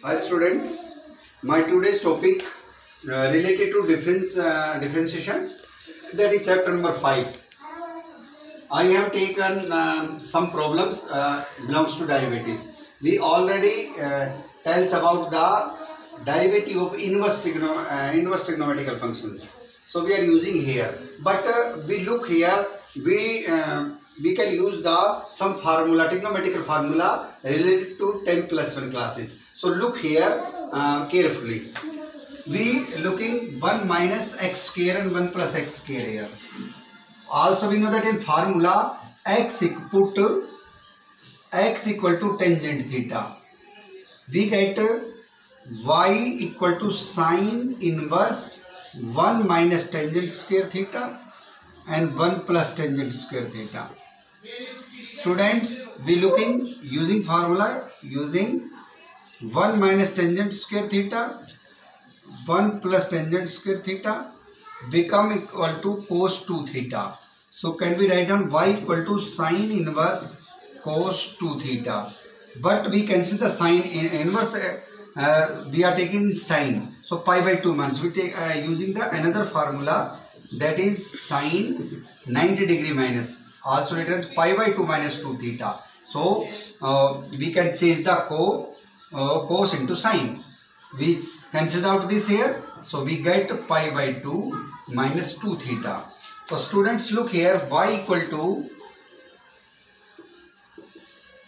Hi students, my today's topic related to differentiation, that is chapter number 5. I have taken some problems belongs to derivatives. We already tells about the derivative of inverse trigonometrical functions. So we are using here, but we look here, we can use the some formula, trigonometrical formula related to 10 plus 1 classes. So look here carefully. We looking 1 minus x square and 1 plus x square here. Also we know that in formula x equal to tangent theta. We get y equal to sine inverse 1 minus tangent square theta and 1 plus tangent square theta. Students, we looking using formula using 1 minus tangent square theta, 1 plus tangent square theta become equal to cos 2 theta. So can we write down y equal to sine inverse cos 2 theta. But we cancel the sine inverse, we are taking sine. So pi by 2 means we take using the another formula, that is sine 90 degree minus. Also written as pi by 2 minus 2 theta. So we can change the cos into sine. We cancel out this here. So we get pi by 2 minus 2 theta. So students, look here, y equal to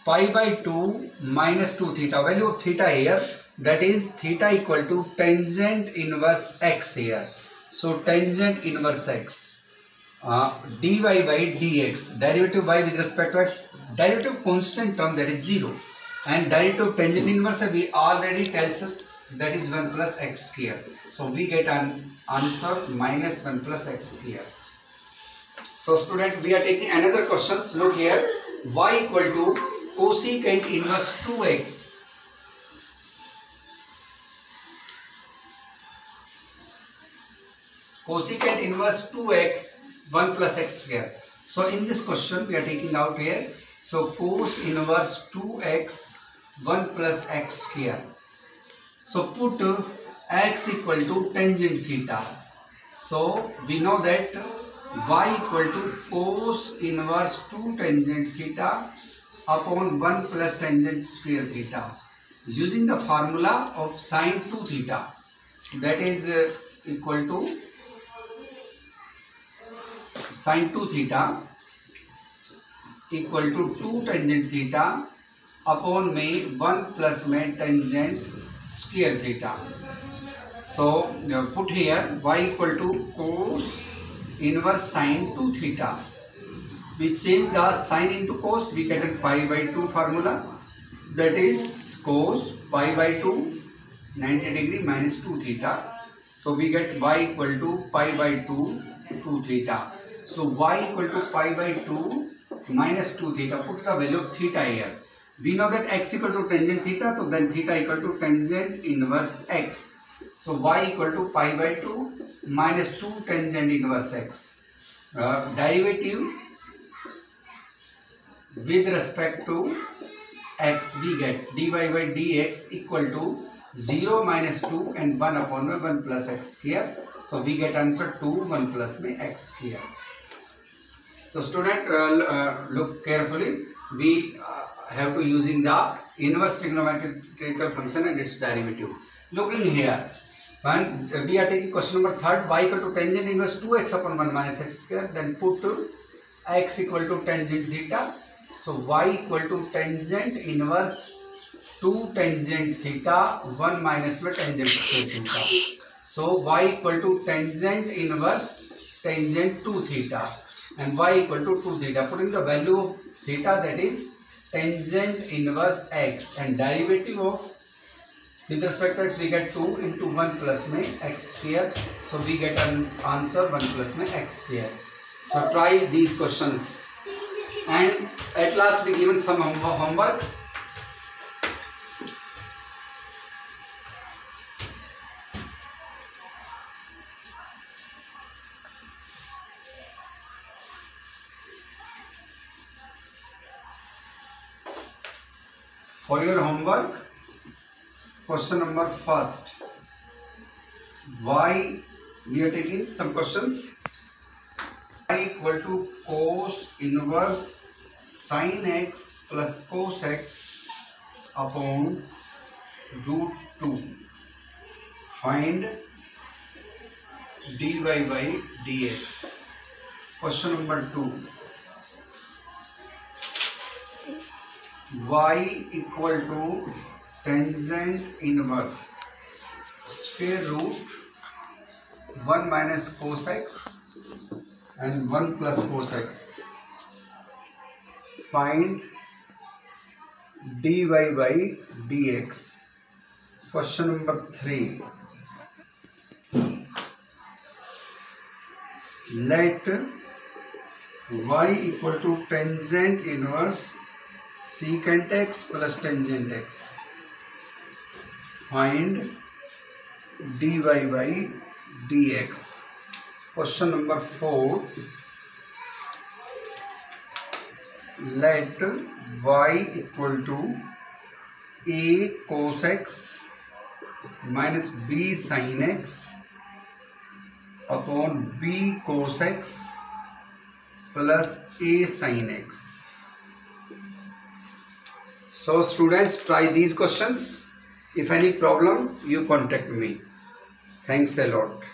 pi by 2 minus 2 theta. Value of theta here, that is theta equal to tangent inverse x here. So tangent inverse x. Dy by dx, derivative y with respect to x, derivative constant term, that is 0, and derivative tangent inverse we already tells us that is 1 plus x square. So we get an answer minus 1 plus x square. So student, we are taking another questions. Look here, y equal to cosecant inverse 2x. Cosecant inverse 2x 1 plus x square. So in this question we are taking out here, so cos inverse 2x 1 plus x square. So put x equal to tangent theta. So we know that y equal to cos inverse 2 tangent theta upon 1 plus tangent square theta, using the formula of sine 2 theta, that is equal to sine 2 theta equal to 2 tangent theta upon में 1 plus में tangent square theta. So put here y equal to cos inverse sine 2 theta. We change the sine into cos, we get a pi by 2 formula, that is cos pi by 2 90 degree minus 2 theta. So we get y equal to pi by 2 2 theta. So y equal to pi by 2 minus 2 theta. Put the value of theta here. We know that x equal to tangent theta, so then theta equal to tangent inverse x. So y equal to pi by 2 minus 2 tangent inverse x. Derivative with respect to x, we get dy by dx equal to 0 minus 2 and 1 upon 1 plus x square. So we get answer 2 1 plus में x square. So student, look carefully. We have to using the inverse trigonometrical function and its derivative. Looking here, when we are taking question number 3, y equal to tangent inverse 2x upon 1 minus x square. Then put x equal to tangent theta. So y equal to tangent inverse 2 tangent theta 1 minus में tangent square theta. So y equal to tangent inverse tangent 2 theta and y equal to 2 theta. Putting the value of theta, that is tangent inverse x, and derivative of with respect to x we get 2 into 1 plus में x square. So we get an answer 1 plus में x square. So try these questions, and at last we given some homework. For your homework, Question number first. Y, we are taking some questions. Y equal to cos inverse sin x plus cos x upon root 2. Find dy by dx. Question number 2. Y equal to tangent inverse square root 1 minus cos x and 1 plus cos x. Find dy by dx. Question number 3. Let y equal to tangent inverse secant x plus tangent x. Find dy by dx. Question number 4. Let y equal to a cos x minus b sin x upon b cos x plus a sin x. So students, try these questions. If any problem, you contact me. Thanks a lot.